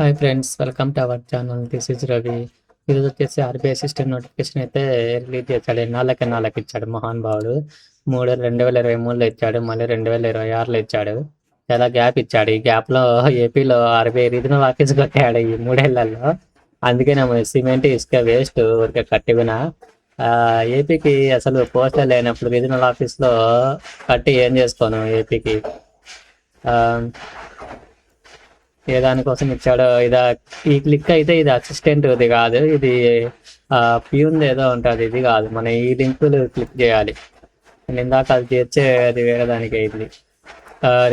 Hi friends, welcome to our channel. This is Ravi. ఈరోజు వచ్చేసి RBI assistant notification అయితే release చేశాడు. ఎన్నాళ్ళకి ఇచ్చాడు మహాన్ భావుడు. 2023లో ఇచ్చాడు, మళ్ళీ 2026లో ఇచ్చాడు. చాలా గ్యాప్ ఇచ్చాడు. ఈ గ్యాప్లో ఏపీలో ఆర్బీఐ రీజనల్ ఆఫీస్ కట్టాడు ఈ 3 ఏళ్లలో. అందుకే నా సిమెంట్ ఇసుక వేస్ట్ ఊరికే కట్టిన. ఏపీకి అసలు పోస్టులు లేనప్పుడు రీజనల్ ఆఫీస్లో కట్టి ఏం చేసుకోను ఏపీకి. ఏ దానికోసం ఇచ్చాడో ఇదా. ఈ క్లిక్ అయితే ఇది అసిస్టెంట్ ఇది కాదు, ఇది ప్యూన్ ఏదో ఉంటుంది, ఇది కాదు. మన ఈ లింకులు క్లిక్ చేయాలి. నేను ఇందాక అది చేర్చే అది వేరే దానికి అయింది.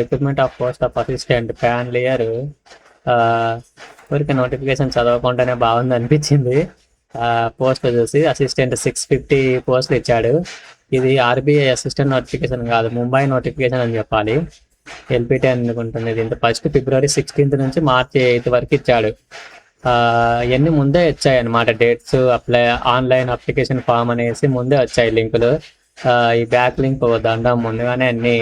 Recruitment of post of assistant pan layer. ఊరికి నోటిఫికేషన్ చదవకుండానే బాగుంది అనిపించింది. పోస్ట్ చూసి అసిస్టెంట్ 650 పోస్టులు ఇచ్చాడు. ఇది ఆర్బీఐ అసిస్టెంట్ నోటిఫికేషన్ కాదు, ముంబై నోటిఫికేషన్ అని చెప్పాలి. ఎల్పిటి అనుకుంటుంది. దీంతో ఫస్ట్ February 16 నుంచి March 8 వరకు ఇచ్చాడు. ఇవన్నీ ముందే వచ్చాయి అన్నమాట. Dates, apply online application form అనేసి ముందే వచ్చాయి లింకులు. ఈ బ్యాక్ లింక్ దండం ముందుగానే అన్ని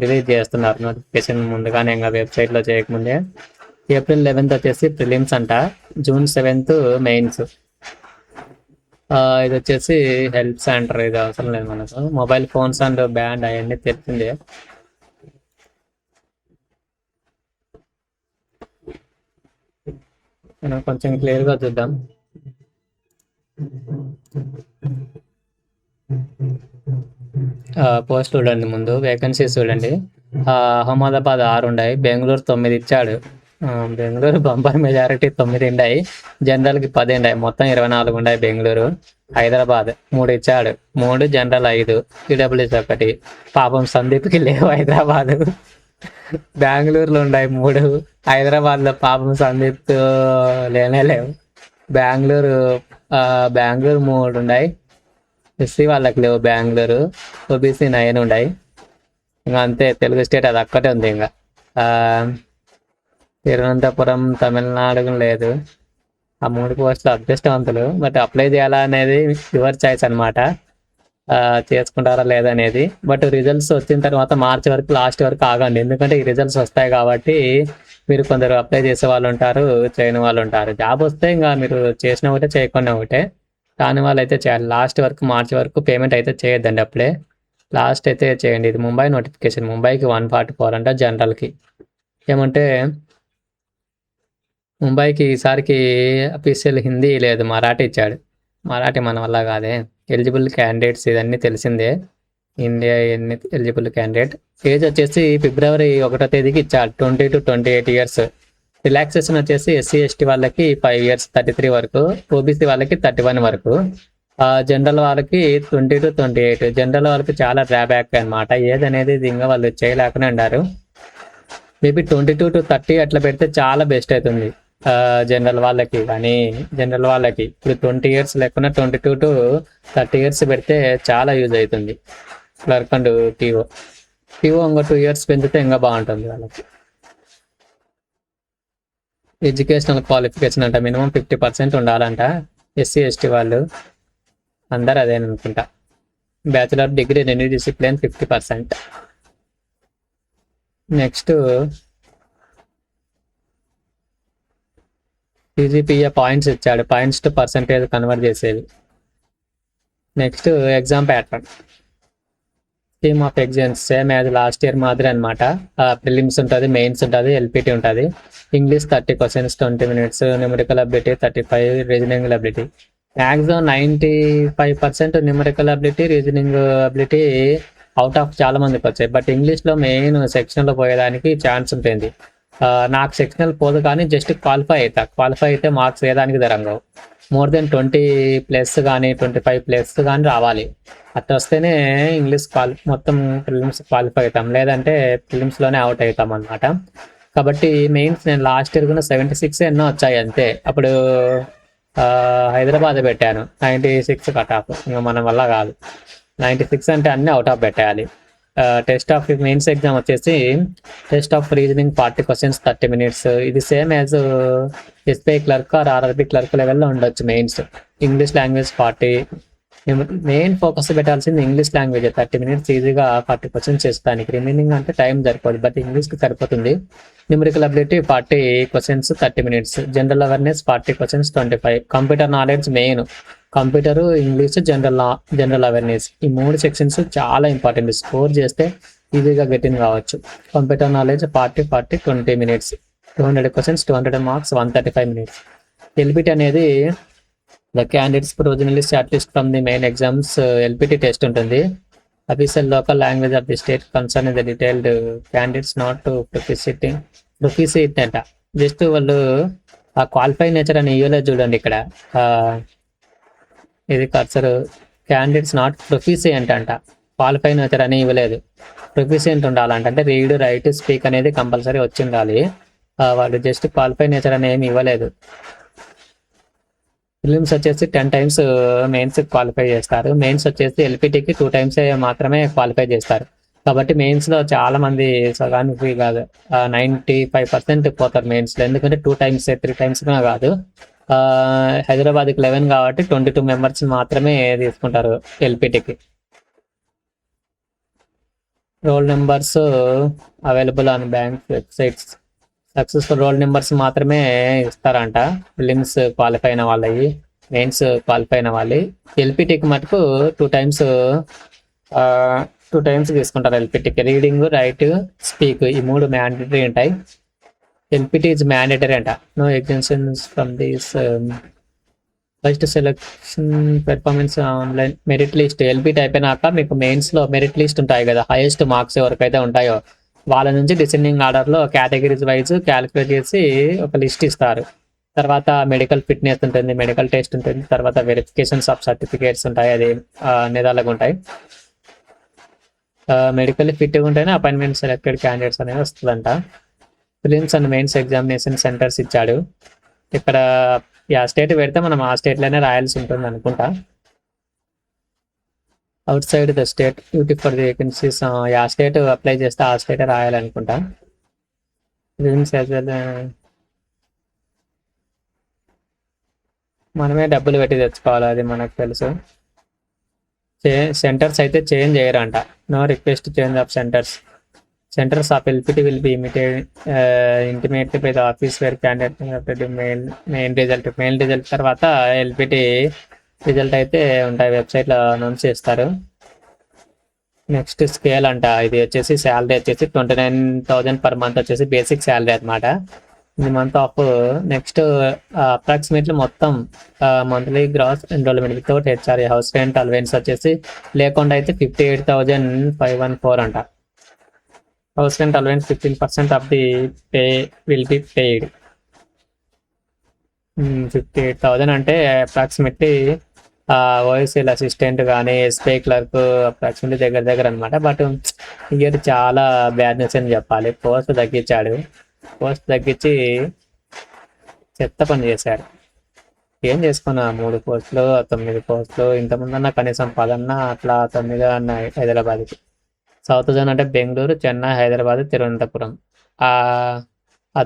రిలీజ్ చేస్తున్నారు. నోటిఫికేషన్ ముందుగానే ఇంకా వెబ్సైట్లో చేయకముందే. April 11th వచ్చేసి ప్రిలిమ్స్ అంట, June 7th మెయిన్స్. ఇది వచ్చేసి హెల్ప్ సెంటర్, ఇది అవసరం లేదు మనకు. మొబైల్ ఫోన్స్ అండ్ బ్యాండ్ అవన్నీ తెలిసిందే. మనం కొంచెం క్లియర్గా చూద్దాం. పోస్ట్ చూడండి, ముందు వేకెన్సీస్ చూడండి. అహ్మదాబాద్ 6 ఉన్నాయి, బెంగళూరు 9 ఇచ్చాడు. బెంగళూరు బంపర్ మెజారిటీ 9 ఉన్నాయి, జనరల్కి 10 ఉన్నాయి, మొత్తం 24 ఉన్నాయి. బెంగళూరు. హైదరాబాద్ 3 ఇచ్చాడు, 3 జనరల్ 5, ఈడబ్ల్యూఎస్ 1. పాపం సందీప్కి లేవు హైదరాబాద్. బెంగళూరులో ఉన్నాయి 3, హైదరాబాద్లో పాపం సందీప్ లేవు. బెంగళూరు 3 ఉన్నాయి, ఎస్సీ వాళ్ళకి లేవు. బెంగళూరు ఓబీసీ 9 ఉన్నాయి. ఇంకా అంతే, తెలుగు స్టేట్ అది ఒక్కటే ఉంది. ఇంకా తిరువనంతపురం తమిళనాడు లేదు. ఆ 3 పోస్టులు అదృష్టవంతులు, బట్ అప్లై చేయాలా అనేది యువర్ చాయిస్ అనమాట. చేసుకుంటారా లేదనేది. బట్ రిజల్ట్స్ వచ్చిన తర్వాత మార్చి వరకు, లాస్ట్ వరకు ఆగండి, ఎందుకంటే ఈ రిజల్ట్స్ వస్తాయి కాబట్టి మీరు కొందరు అప్లై చేసే వాళ్ళు ఉంటారు, చేయని వాళ్ళు ఉంటారు. జాబ్ వస్తే ఇంకా మీరు చేసిన ఒకటే చేయకుండా ఒకటే, కాని వాళ్ళు అయితే చేయాలి. లాస్ట్ వరకు, మార్చి వరకు పేమెంట్ అయితే చేయొద్దండి అప్పుడే, లాస్ట్ అయితే చేయండి. ఇది ముంబై నోటిఫికేషన్. ముంబైకి 144 అంట, జనరల్కి. ఏమంటే ముంబైకి ఈసారికి అఫీషియల్ హిందీ లేదు, మరాఠీ ఇచ్చాడు. మరాఠీ మన వల్ల కాదే. ఎలిజిబుల్ క్యాండిడేట్స్ ఇదన్నీ తెలిసిందే, ఇండియా ఎన్ని ఎలిజిబుల్ క్యాండిడేట్. ఏజ్ వచ్చేసి February 1వ తేదీకి ఇచ్చాడు, 20 to 28 years. రిలాక్సేషన్ వచ్చేసి ఎస్సీ ఎస్టీ వాళ్ళకి 5 years 33 వరకు, ఓబీసీ వాళ్ళకి 31 వరకు, జనరల్ వాళ్ళకి 20 to 28. జనరల్ వాళ్ళకి చాలా డ్రాబ్యాక్ అనమాట. ఏజ్ అనేది ఇంకా వాళ్ళు చేయలేకనే ఉన్నారు. మేబీ 22 to 30 అట్లా పెడితే చాలా బెస్ట్ అవుతుంది జనరల్ వాళ్ళకి. కానీ జనరల్ వాళ్ళకి ఇప్పుడు 20 years లేకుండా 22 to 30 years పెడితే చాలా యూజ్ అవుతుంది. క్లర్క్ అండ్ టీఓ ఇంకా 2 years పెంచితే ఇంకా బాగుంటుంది వాళ్ళకి. ఎడ్యుకేషనల్ క్వాలిఫికేషన్ అంట మినిమం 50% ఉండాలంట. ఎస్సీ ఎస్టీ వాళ్ళు అందరు అదేననుకుంటా. Bachelor degree renew discipline 50%. Next CGPA points ఇచ్చాడు, పాయింట్స్ టు పర్సెంటేజ్ కన్వర్ట్ చేసేది. Next exam pattern. Scheme of exams same as last year మాదిరి అనమాట. ప్రిలిమ్స్ ఉంటుంది, మెయిన్స్ ఉంటుంది, ఎల్పిటి ఉంటుంది. English 30 questions 20 minutes, numerical ability 35, reasoning ability. Maximum 95% numerical ability, reasoning ability out of చాలా మందికి వచ్చాయి. But ఇంగ్లీష్లో మెయిన్ సెక్షన్లో పోయేదానికి ఛాన్స్ ఉంటుంది. నాకు సెక్షనల్ పోదు, కానీ జస్ట్ క్వాలిఫై అయితే మార్క్స్ వేయడానికి ధరంగా more than 20+ కానీ 25+ కానీ రావాలి. అట్లా వస్తేనే ఇంగ్లీష్ మొత్తం ప్రిలిమ్స్ క్వాలిఫై అవుతాం, లేదంటే ప్రిలిమ్స్లోనే అవుట్ అవుతాం అనమాట. కాబట్టి మెయిన్స్ నేను లాస్ట్ ఇయర్ కూడా 76 ఎన్నో వచ్చాయి అంతే. అప్పుడు హైదరాబాద్ పెట్టాను, 96 కట్ ఆఫ్. ఇంకా మన వల్ల కాదు, 96 అంటే అన్నీ అవుట్ ఆఫ్ పెట్టాలి. టెస్ట్ ఆఫ్ మెయిన్స్ ఎగ్జామ్ వచ్చేసి test of reasoning 40 questions 30 minutes. ఇది same as SBI clerk or RRB clerk లెవెల్లో ఉండొచ్చు mains. English language 40, main focus పెట్టాల్సింది ఇంగ్లీష్ లాంగ్వేజ్. 30 minutes ఈజీగా 40 క్వశ్చన్స్ చేస్తానికి. రిమైనింగ్ అంటే టైం సరిపోదు, బట్ ఇంగ్లీష్కి సరిపోతుంది. Numerical ability 40 questions 30 minutes. General awareness 40 questions 25. Computer knowledge main. Computer, English, general awareness ఈ 3 sections చాలా ఇంపార్టెంట్. స్కోర్ చేస్తే ఈజీగా గెటిన్ కావచ్చు. Computer knowledge 40 40 20 minutes. 200 questions 200 marks 135 minutes. LBT అనేది the candidates provisionally shortlist from the main exams. LPT test ఉంటుంది. Official local language of the state concern the detailed candidates not proficient అంట. Just వాళ్ళు ఆ qualify nature అని ఇవ్వలేదు చూడండి ఇక్కడ. ఇది కర్సర్ క్యాండిడేట్స్ నాట్ ప్రొఫిసియంట్ అంట. క్వాలిఫై నేచర్ అని ఇవ్వలేదు, ప్రొఫిసియంట్ ఉండాలంట. అంటే రీడ్, రైట్, స్పీక్ అనేది కంపల్సరీ వచ్చి ఉండాలి. వాళ్ళు జస్ట్ క్వాలిఫై నేచర్ అని ఏమి ఇవ్వలేదు. ప్రిలిమ్స్ వచ్చేసి 10 times మెయిన్స్ క్వాలిఫై చేస్తారు. మెయిన్స్ వచ్చేసి ఎల్పిటికి 2 times మాత్రమే క్వాలిఫై చేస్తారు. కాబట్టి మెయిన్స్లో చాలా మంది సగానికి కాదు 95% పోతారు మెయిన్స్లో. ఎందుకంటే 2 times 3 times కాదు. హైదరాబాద్కి 11 కాబట్టి 22 members మాత్రమే తీసుకుంటారు ఎల్పిటికి. Roll numbers available on bank websites. Successful roll numbers మాత్రమే ఇస్తారంట ప్రిలిమ్స్ క్వాలిఫై అయిన వాళ్ళవి, మెయిన్స్ క్వాలిఫై అయిన వాళ్ళు. ఎల్పిటికి మటుకు 2 times తీసుకుంటారు. ఎల్పిటికి రీడింగ్, రైట్, స్పీక్ ఈ 3 మ్యాండేటరీ ఉంటాయి. ఎల్పిటి ఇస్ మ్యాండేటరీ అంట. No exemptions from this. First selection performance online merit list. LPT అయిపోయినాక మీకు మెయిన్స్లో మెరిట్ లిస్ట్ ఉంటాయి కదా, హైయెస్ట్ మార్క్స్ ఎవరికైతే ఉంటాయో వాళ్ళ నుంచి డిసెండింగ్ ఆర్డర్లో కేటగిరీస్ వైజ్ క్యాలిక్యులేట్ చేసి ఒక లిస్ట్ ఇస్తారు. తర్వాత మెడికల్ ఫిట్నెస్ ఉంటుంది, మెడికల్ టెస్ట్ ఉంటుంది, తర్వాత వెరిఫికేషన్స్ ఆఫ్ సర్టిఫికేట్స్ ఉంటాయి. అది నిదాలుగా ఉంటాయి. మెడికల్ ఫిట్గా ఉంటేనే అపాయింట్మెంట్ సెలెక్టెడ్ క్యాండిడేట్స్ అనేది వస్తుందంట. Prelims and mains examination centres ఇచ్చాడు. ఇక్కడ ఆ స్టేట్ పెడితే మనం ఆ స్టేట్లోనే రాయాల్సి ఉంటుంది అనుకుంటా. Out side the state duty for the vacancies. ఆ స్టేట్ అప్లై చేస్తే ఆ స్టేట్ రాయాలనుకుంటా. మనమే డబ్బులు పెట్టి తెచ్చుకోవాలి, అది మనకు తెలుసు. సెంటర్స్ అయితే చేంజ్ చేయరంట. No request change of centres. Centres of LPT will be intimate by the office where candidate main result తర్వాత ఎల్పిటి రిజల్ట్ అయితే ఉంటాయి, వెబ్సైట్లో అనౌన్స్ చేస్తారు. నెక్స్ట్ స్కేల్ అంట. ఇది వచ్చేసి శాలరీ వచ్చేసి 29,000 per month వచ్చేసి బేసిక్ శాలరీ అనమాట. ఇది మంత్ ఆఫ్. నెక్స్ట్ అప్రాక్సిమేట్లీ మొత్తం monthly gross emolument without HRA house rent allowance వచ్చేసి లేకుండా అయితే 58,514 అంట. House rent allowance 15% of the pay will be paid. 58,000 అంటే అప్రాక్సిమేట్లీ ఓఎస్ఎల్ అసిస్టెంట్ కానీ ఎస్బీఐ క్లర్క్ అప్రాక్సిమేట్లీ దగ్గర అనమాట. బట్ ఇయర్ చాలా బ్యాడ్నెస్ అని చెప్పాలి. పోస్ట్ తగ్గించాడు, పోస్ట్ తగ్గించి చెత్త పని చేశాడు. ఏం చేసుకున్నా 3 పోస్టులు 9 పోస్టులు. ఇంతకుముందన్నా కనీసం 10 అట్లా 9 అన్న హైదరాబాద్కి. సౌత్ జోన్ అంటే బెంగళూరు, చెన్నై, హైదరాబాద్, తిరువనంతపురం. ఆ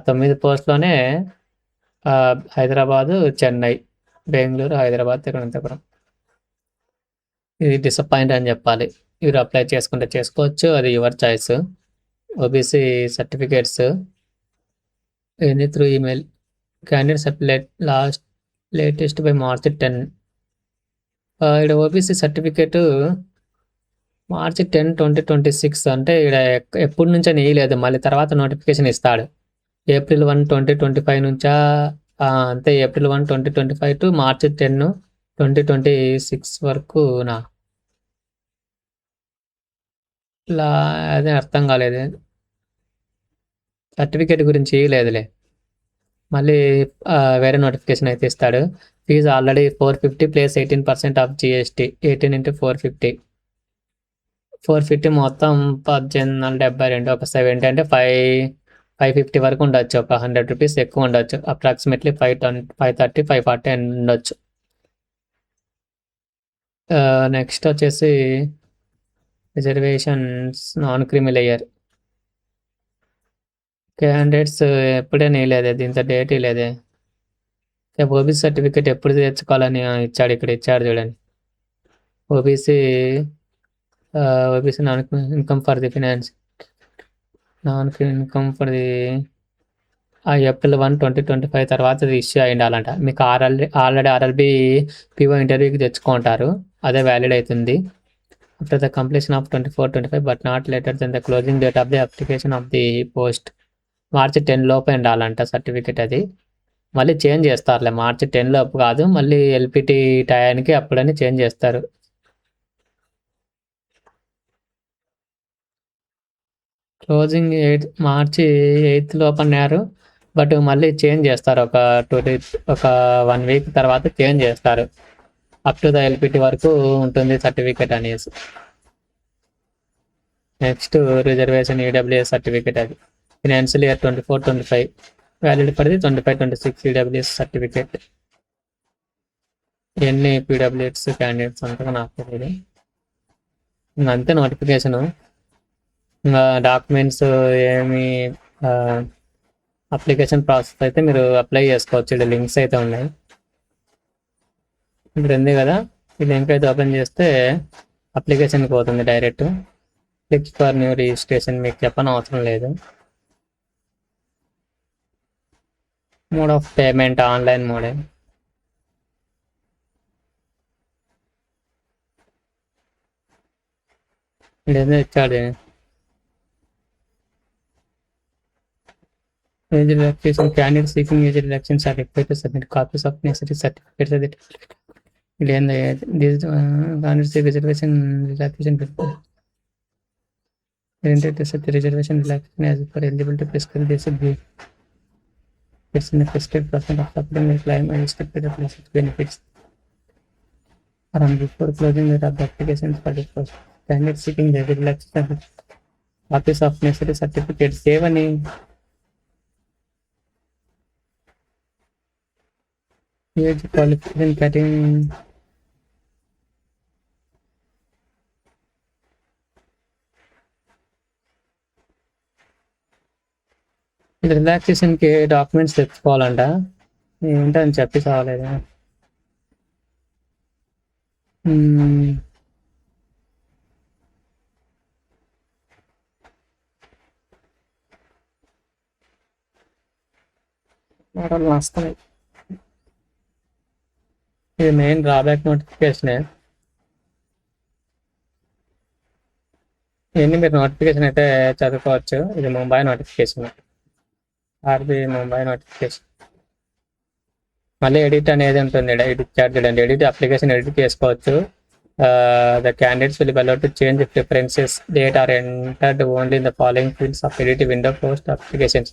9 పోస్టులోనే హైదరాబాదు, చెన్నై, బెంగళూరు, హైదరాబాద్, తిరువనంతపురం. ఇది డిసప్పాయింట్ అని చెప్పాలి. మీరు అప్లై చేసుకుంటే చేసుకోవచ్చు, అది your choice. OBC certificates any through email. Candidates apply latest by March 10. ఇక్కడ ఓబీసీ సర్టిఫికేట్ March 10, 2026 అంటే ఇక్కడ ఎప్పటి నుంచి అని ఇవ్వలేదు, మళ్ళీ తర్వాత నోటిఫికేషన్ ఇస్తాడు. April 1, 2025 నుంచా అంతే. April 1, 2025 టు March 10, 2026 వరకు నా ఇలా అదే అర్థం కాలేదు. సర్టిఫికేట్ గురించి లేదులే, మళ్ళీ వేరే నోటిఫికేషన్ అయితే ఇస్తాడు. Fee already 450 plus 18% of GST. 18 into 450 మొత్తం 1872. ఒక 70 అంటే 550 వరకు ఉండొచ్చు. ఒక 100 రూపీస్ ఎక్కువ ఉండొచ్చు. అప్రాక్సిమేట్లీ 530, 540 ఉండొచ్చు. నెక్స్ట్ వచ్చేసి రిజర్వేషన్స్ నాన్ క్రిమి లేయర్. క్యాండిడేట్స్ ఎప్పుడే నీలేదే, దీంతో డేట్ లేదే. ఓబీసీ సర్టిఫికేట్ ఎప్పుడు తెచ్చుకోవాలని ఇచ్చాడు, ఇక్కడ ఇచ్చాడు చూడండి. OBC OBC non income for the finance non income for the April 1 2025 తర్వాత ఇది ఇష్యూ అయి ఉండాలంట. మీకు ఆల్రెడీ ఆర్ఎల్బి పిఓ ఇంటర్వ్యూకి తెచ్చుకుంటారు, అదే వ్యాలిడ్ అవుతుంది. After the completion of 24-25 but not later than the closing date of the application of the post. మార్చి 10 లోపే ఉండాలంట సర్టిఫికేట్. అది మళ్ళీ చేంజ్ చేస్తారులే, మార్చి 10 లోపు కాదు, మళ్ళీ ఎల్పిటి టయానికి అప్పుడని చేంజ్ చేస్తారు. క్లోజింగ్ మార్చి 8 లోపు అన్నారు, బట్ మళ్ళీ చేంజ్ చేస్తారు. ఒక 1 వీక్ తర్వాత చేంజ్ చేస్తారు. అప్ టు ద ఎల్పిటి వరకు ఉంటుంది సర్టిఫికేట్ అనేసి. Next reservation EWS certificate. అది financial year 24-25 valid for the 25-26 EWS certificate. ఎన్ని పీడబ్ల్యూఎస్ క్యాండిడేట్స్ అంతగా నాకు తెలియదు. అంతే నోటిఫికేషను. ఇంకా డాక్యుమెంట్స్ ఏమి అప్లికేషన్ ప్రాసెస్ అయితే మీరు అప్లై చేసుకోవచ్చు. ఇక్కడ లింక్స్ అయితే ఉన్నాయి, ఇప్పుడు ఉంది కదా, ఈ లింక్ అయితే ఓపెన్ చేస్తే అప్లికేషన్కి పోతుంది direct. Click for new registration మీకు చెప్పని అవసరం లేదు. మోడ్ ఆఫ్ పేమెంట్ ఆన్లైన్ మోడే. ఇదేదో ఇచ్చాడు, age relaxation candidate seeking age relaxation certificate submit copies of necessary certificate. ఇదేంది candidate seek reservation relaxation reservation relaxation as for eligibility prescribe this it's in the prescribed percent of supplement claim and restricted places benefits around before closing date of the applications for this process. Candidate seeking the relaxation copies of necessary certificates సేవని age qualification cutting రిలాక్సేషన్కి documents తెచ్చుకోవాలంట. ఏంటని చెప్పి చావలేదు. మాటలు వస్తున్నాయి. ఇది main drawback నోటిఫికేషనే. ఇవన్నీ మీరు నోటిఫికేషన్ అయితే చదువుకోవచ్చు. ఇది Mumbai notification, RB Mumbai notification. మళ్ళీ ఎడిట్ అనేది ఉంటుంది, ఎడిట్ చార్జ్ చూడండి. ఎడిట్ అప్లికేషన్ ఎడిట్ చేసుకోవచ్చు. The candidates will be allowed to change preferences date are entered only in the following fields of edit window post applications.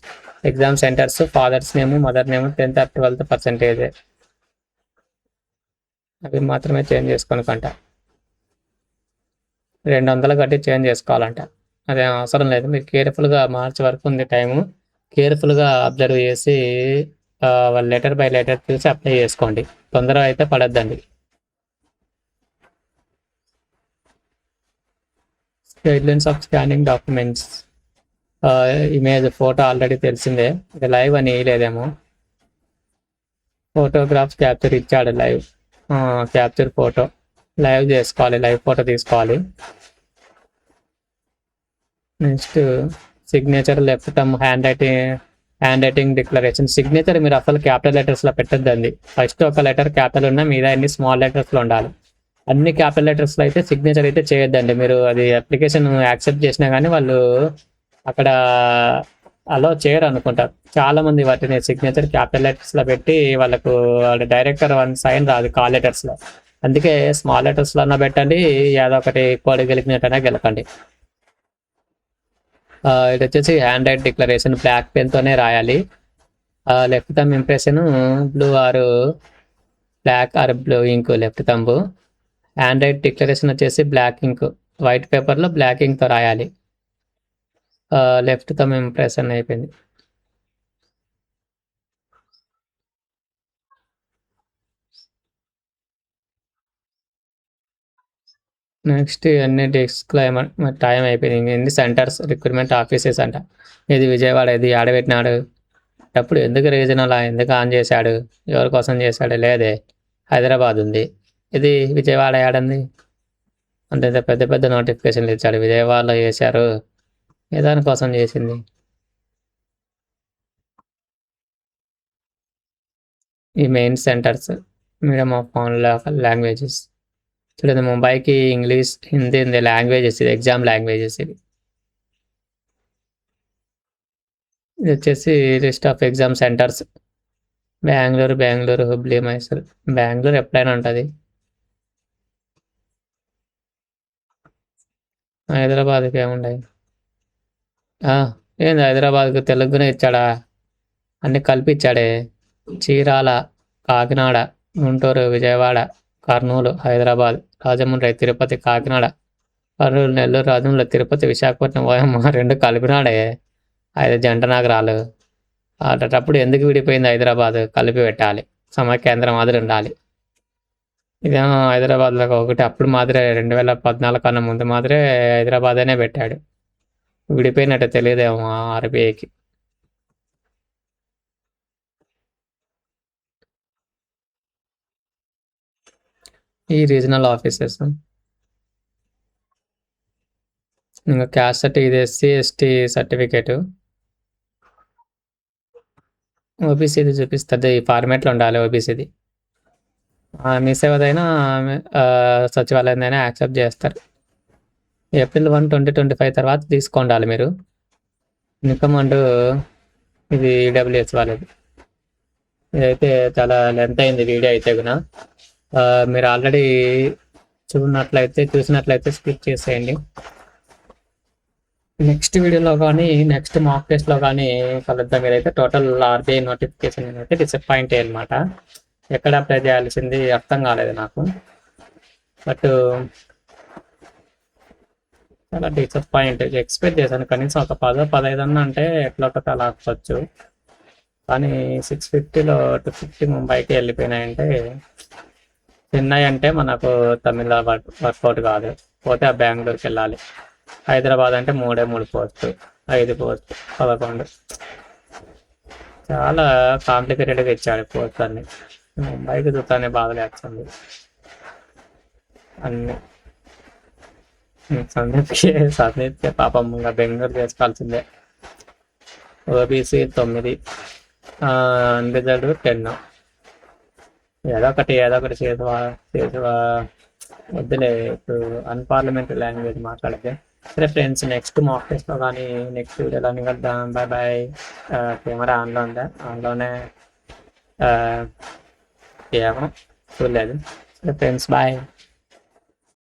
Exam centres, father's name, mother name, 10th or 12th percentage, అవి మాత్రమే change చేసుకోనుకంట. 200 కట్టి change చేసుకోవాలంట. అదేం అవసరం లేదు, మీరు కేర్ఫుల్గా మార్చి వరకు ఉంది టైము, కేర్ఫుల్గా అబ్జర్వ్ చేసి లెటర్ బై లెటర్ చూసి అప్లై చేసుకోండి. తొందరగా అయితే పడద్దండి. Guidelines of scanning documents. Image photo already తెలిసిందే, ఇది లైవ్ అని లేదేమో. ఫోటోగ్రాఫ్స్ క్యాప్చర్ ఇచ్చాడు, లైవ్ క్యాప్చర్ ఫోటో లైవ్ చేసుకోవాలి, లైవ్ ఫోటో తీసుకోవాలి. Next signature left thumb handwriting declaration. Signature మీరు అసలు క్యాపిటల్ లెటర్స్లో పెట్టద్దండి. ఫస్ట్ ఒక లెటర్ క్యాపిటల్ ఉన్నా మీద అన్ని స్మాల్ లెటర్స్లో ఉండాలి. అన్ని క్యాపిటల్ లెటర్స్లో అయితే సిగ్నేచర్ అయితే చేయొద్దండి. మీరు అది అప్లికేషన్ యాక్సెప్ట్ చేసినా కానీ వాళ్ళు అక్కడ అలో చేయరు అనుకుంటారు. చాలా మంది వాటిని సిగ్నేచర్ క్యాపిటల్ లెటర్స్లో పెట్టి వాళ్ళకు డైరెక్టర్ వన్ సైన్ రాదు కాల్ లెటర్స్లో. అందుకే స్మాల్ లెటర్స్లో అన్నా పెట్టండి, ఏదో ఒకటి కోడి గెలిపినట్టయినా గెలకండి. ఇది వచ్చేసి హ్యాండ్ రైట్ డిక్లరేషన్, బ్లాక్ పెన్తోనే రాయాలి. Left thumb impression black or blue ink left thumb. Hand write declaration వచ్చేసి బ్లాక్ ఇంక్, వైట్ పేపర్లో బ్లాక్ ఇంక్తో రాయాలి. లెఫ్ట్ థంబ్ ఇంప్రెషన్ అయిపోయింది. నెక్స్ట్ అన్ని డిస్క్లైమర్, టైం అయిపోయింది. ఎన్ని సెంటర్స్ రిక్రూట్మెంట్ ఆఫీసెస్ అంట. ఇది విజయవాడ, ఇది ఆడబెట్టినాడు అప్పుడు ఎందుకు రీజనల్ ఎందుకు ఆన్ చేశాడు, ఎవరి కోసం చేశాడు, లేదే హైదరాబాద్ ఉంది, ఇది విజయవాడ ఆడంది. అంటే పెద్ద పెద్ద నోటిఫికేషన్లు ఇచ్చాడు. విజయవాడలో చేశారు, ఏ దానికోసం చేసింది. ఈ main centres, medium of on languages చూడండి. ముంబైకి ఇంగ్లీష్, హిందీ లాంగ్వేజెస్, ఇది ఎగ్జామ్ లాంగ్వేజెస్. ఇది వచ్చేసి list of exam centres. Bengaluru, Hubli, Mysore. Bengaluru ఎప్పుడైనా ఉంటుంది. హైదరాబాద్కి ఏముండయి. ఏంది హైదరాబాద్కి తెలుగునే ఇచ్చాడా? అన్ని కలిపి ఇచ్చాడే. చీరాల, కాకినాడ, గుంటూరు, విజయవాడ, కర్నూలు, హైదరాబాద్, రాజమండ్రి, తిరుపతి, కాకినాడ, కర్నూలు, నెల్లూరు, రాజమండ్రి, తిరుపతి, విశాఖపట్నం, ఓయమ్మ 2 కలిపినాడే. 5 జంట నగరాలు. అటప్పుడు ఎందుకు విడిపోయింది హైదరాబాద్? కలిపి పెట్టాలి, సమాకేంద్రం మాదిరి ఉండాలి. ఇదేమో హైదరాబాద్లో ఒకటి, అప్పుడు మాదిరే 2014 కన్నా ముందు మాదిరే హైదరాబాద్ అనే పెట్టాడు. విడిపోయినట్టు తెలియదేమో ఆర్బీఐకి. ఈ రీజనల్ ఆఫీసెస్ ఇంకా క్యాస్ట్ సర్టిఫికేట్, ఇది ఎస్సీ ఎస్టీ సర్టిఫికేటు. ఓబీసీది చూపిస్తుంది, ఈ ఫార్మేట్లో ఉండాలి ఓబీసీది. మీ సేవదైనా సచివాలయందైనా యాక్సెప్ట్ చేస్తారు. ఏప్రిల్ 1, 2025 తర్వాత తీసుకోండాలి మీరు. ఇన్కమ్ అంటూ ఇది ఈడబ్ల్యూఎస్ వాళ్ళది. ఇదైతే చాలా లెంత్ అయింది వీడియో అయితే కూడా. మీరు ఆల్రెడీ చూసినట్లయితే స్కిప్ చేసేయండి. నెక్స్ట్ వీడియోలో కానీ, నెక్స్ట్ మాక్ టెస్ట్లో కానీ కలుద్దాం. మీరైతే టోటల్ ఆర్బీఐ నోటిఫికేషన్ అయితే డిసప్పాయింట్ అనమాట. ఎక్కడ అప్లై చేయాల్సింది అర్థం కాలేదు నాకు. బట్ చాలా డిసప్పాయింట్. ఎక్స్పెక్ట్ చేశాను కనీసం ఒక 10-15 అన్న అంటే ఎట్లా ఒకటి అలా ఆపచ్చు. కానీ 650లో 250 ముంబైకి వెళ్ళిపోయినాయంటే, చెన్నై అంటే మనకు తమిళ వర్కౌట్ కాదు. పోతే ఆ బెంగళూరుకి వెళ్ళాలి. హైదరాబాద్ అంటే 3 పోస్టులు, 5 పోస్టులు, 11. చాలా కాంప్లికేటెడ్గా ఇచ్చాడు పోస్ట్ అన్ని. ముంబైకి చూస్తానే బాధలేస్తుంది అన్ని. సందీప్కే పాపం ఇంకా బెంగళూరు చేసుకోవాల్సిందే. OBC 9, unreserved 10. ఏదో ఒకటి చేసి వద్దులే ఇప్పుడు అన్పార్లమెంటరీ లాంగ్వేజ్ మాట్లాడితే. సరే ఫ్రెండ్స్, నెక్స్ట్ మాక్ టెస్ట్లో కానీ, నెక్స్ట్ వీడియోలో కలుద్దాం. బాయ్. కెమెరా ఆన్లో ఉందా? ఆన్లోనే ఏమో చూడలేదు. సరే ఫ్రెండ్స్, బాయ్.